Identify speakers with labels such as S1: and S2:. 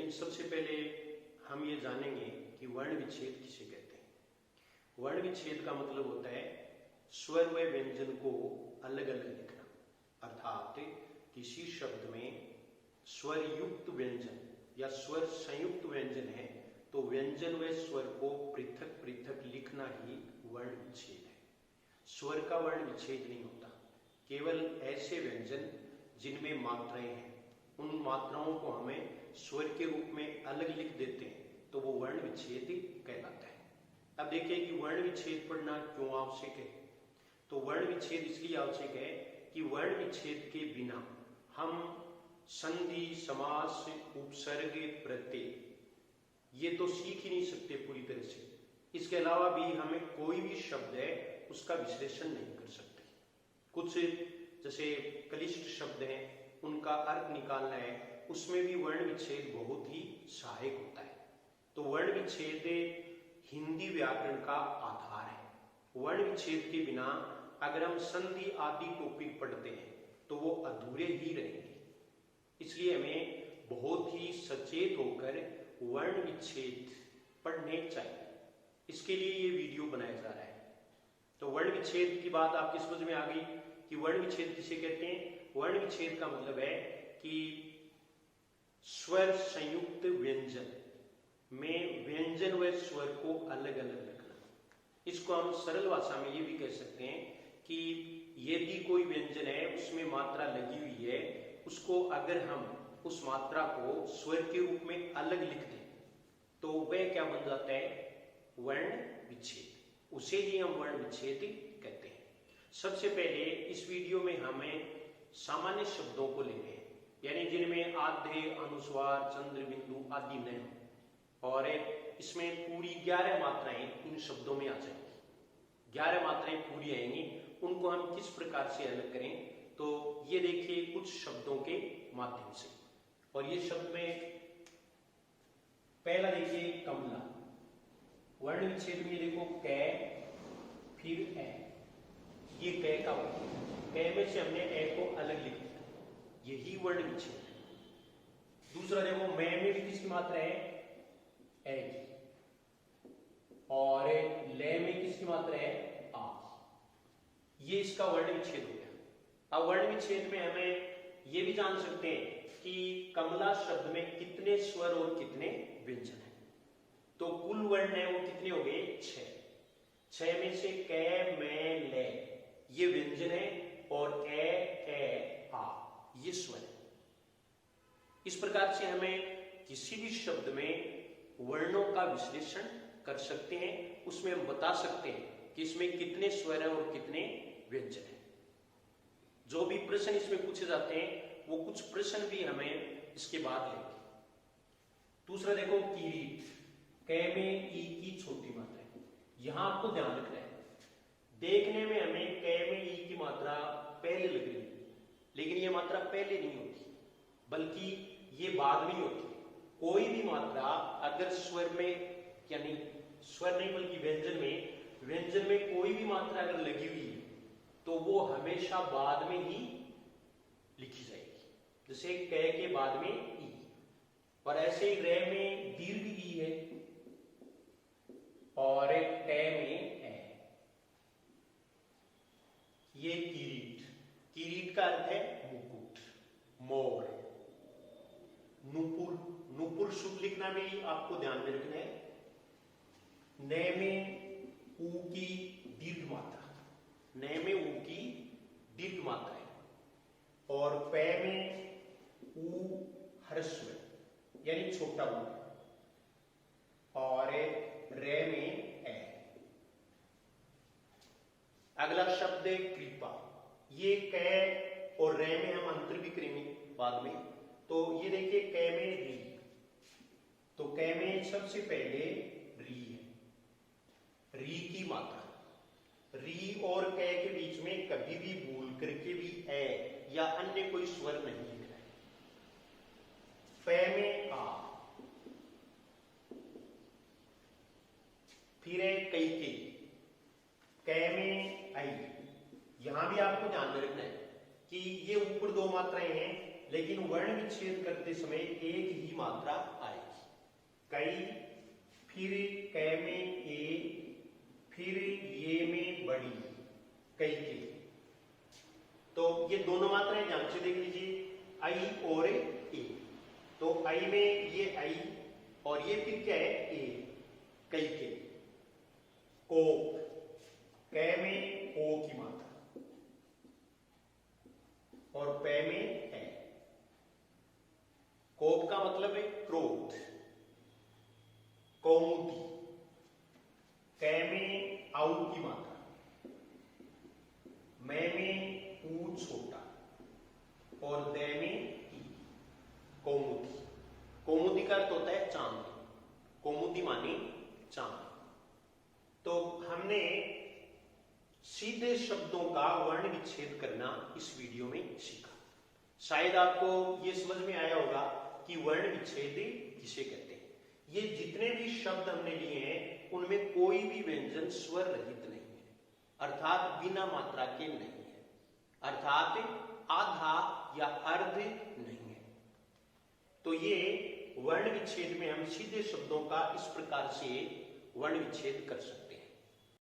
S1: लेकिन सबसे पहले हम ये जानेंगे कि वर्ण विच्छेद किसे कहते हैं। वर्ण विच्छेद का मतलब होता है स्वर व व्यंजन को अलग अलग लिखना, अर्थात किसी शब्द में स्वर युक्त व्यंजन या स्वर संयुक्त व्यंजन है तो व्यंजन व स्वर को पृथक पृथक लिखना ही वर्ण विच्छेद है। स्वर का वर्ण विच्छेद नहीं होता, केवल ऐसे व्यंजन जिनमें मात्राएं हैं उन मात्राओं को हमें स्वर के रूप में अलग लिख देते हैं तो वो वर्ण विच्छेद कहलाता है। अब देखिए कि वर्ण विच्छेद पढ़ना क्यों आवश्यक है। तो वर्ण विच्छेद इसलिए आवश्यक है कि वर्ण विच्छेद के बिना हम संधि, समास, उपसर्ग, प्रत्यय ये तो सीख ही नहीं सकते पूरी तरह से। इसके अलावा भी हमें कोई भी शब्द है उसका विश्लेषण नहीं कर सकते। कुछ जैसे क्लिष्ट शब्द हैं उनका अर्थ निकालना है, उसमें भी वर्ण विच्छेद बहुत ही सहायक होता है। तो वर्ण विच्छेद हिंदी व्याकरण का आधार है। वर्ण विच्छेद के बिना अगर हम संधि आदि टॉपिक पढ़ते हैं तो वो अधूरे ही रहेंगे। इसलिए हमें बहुत ही सचेत होकर वर्ण विच्छेद पढ़ने चाहिए। इसके लिए ये वीडियो बनाया जा रहा है। तो वर्ण विच्छेद की बात आपकी समझ में आ गई कि वर्ण विच्छेद किसे कहते हैं। वर्ण विच्छेद का मतलब है कि स्वर संयुक्त व्यंजन में व्यंजन व स्वर को अलग अलग रखना। इसको हम सरल भाषा में ये भी कह सकते हैं कि यदि कोई व्यंजन है उसमें मात्रा लगी हुई है, उसको अगर हम उस मात्रा को स्वर के रूप में अलग लिख दें तो वह क्या बन जाता है, वर्ण विच्छेद। उसे ही हम वर्ण विच्छेद कहते हैं। सबसे पहले इस वीडियो में हमें सामान्य शब्दों को लेंगे, यानी जिनमें आधे, अनुस्वार, चंद्र बिंदु आदि न हो, और इसमें पूरी 11 मात्राएं इन शब्दों में आ जाएंगी। 11 मात्राएं पूरी आएंगी, उनको हम किस प्रकार से अलग करें तो ये देखिए कुछ शब्दों के माध्यम से। और ये शब्द में पहला देखिए कमला। वर्ण विच्छेद में देखो कै फिर ए, ये कै का वर्ण, कै में से हमने ए को अलग लिख दिया, यही वर्ण विच्छेद है। दूसरा देखो मैं में भी किसकी मात्रा है, ए की, और ले में किसकी मात्रा है, आ। ये इसका वर्ण विच्छेद हो गया। अब वर्ण विच्छेद में हमें ये भी जान सकते हैं कि कमला शब्द में कितने स्वर और कितने व्यंजन हैं। तो कुल वर्ण है वो कितने हो गए, 6। 6 में से कै, मैं, ले ये व्यंजन है और ए, आ ये स्वर है। इस प्रकार से हमें किसी भी शब्द में वर्णों का विश्लेषण कर सकते हैं। उसमें हम बता सकते हैं कि इसमें कितने स्वर हैं और कितने व्यंजन हैं। जो भी प्रश्न इसमें पूछे जाते हैं वो कुछ प्रश्न भी हमें इसके बाद लेंगे। दूसरा देखो किरीट, कै में ई की छोटी मात्रा है। यहां आपको ध्यान रखना है, देखने में हमें कै में ई की मात्रा पहले लग रही है, लेकिन ये मात्रा पहले नहीं होती बल्कि ये बाद में होती है। कोई भी मात्रा अगर स्वर में, यानी स्वर नहीं बल्कि व्यंजन में कोई भी मात्रा अगर लगी हुई है तो वो हमेशा बाद में ही लिखी जाएगी। जैसे कै के बाद में ई, और ऐसे ही रे में दीर्घ ई है और कै में ए। ये किरीट, किरीट का अर्थ है मुकुट, मोर। नुपुर, नुपुर शुभ लिखना भी आपको ध्यान में रखना है। नै में ऊ की दीर्घ मात्रा, नै में ऊ की दीर्घ मात्रा है, और पै में ऊ ह्रस्व यानी छोटा ऊ, और रे में ए। अगला शब्द है कृपा। ये कै और रे में हम अंतर भी करेंगे बाद में। तो ये देखिए कै में री, तो कै में सबसे पहले री है, री की मात्रा। री और कै के बीच में कभी भी भूल करके भी ए या अन्य कोई स्वर नहीं लिखना है। पै में आ, फिर है कई के, कै में आई। यहां भी आपको ध्यान में रखना है कि ये ऊपर 2 मात्राएं हैं लेकिन वर्ण विच्छेद करते समय एक ही मात्रा आएगी। कई, फिर कै में ए, फिर ये में बड़ी, कई के। तो ये दोनों मात्राएं ध्यान से देख लीजिए, आई और ए। तो आई में ये आई और ये फिर क्या है, ए, कई के। कोप, कै में ओ की मात्रा और पै में है। कोप का मतलब है क्रोध। कौमुदी, कै में आउ की मात्रा, मै में ऊ छोटा और दै में ई। कौमुदी, कौमुदी का अर्थ होता है चांद। कौमुदी मानी चांद। तो हमने सीधे शब्दों का वर्ण विच्छेद करना इस वीडियो में सीखा। शायद आपको ये समझ में आया होगा कि वर्ण विच्छेद किसे कहते हैं। ये जितने भी शब्द हमने लिए हैं उनमें कोई भी व्यंजन स्वर रहित नहीं है, अर्थात बिना मात्रा के नहीं है, अर्थात आधा या अर्ध नहीं है। तो ये वर्ण विच्छेद में हम सीधे शब्दों का इस प्रकार से वर्ण विच्छेद कर सकते हैं।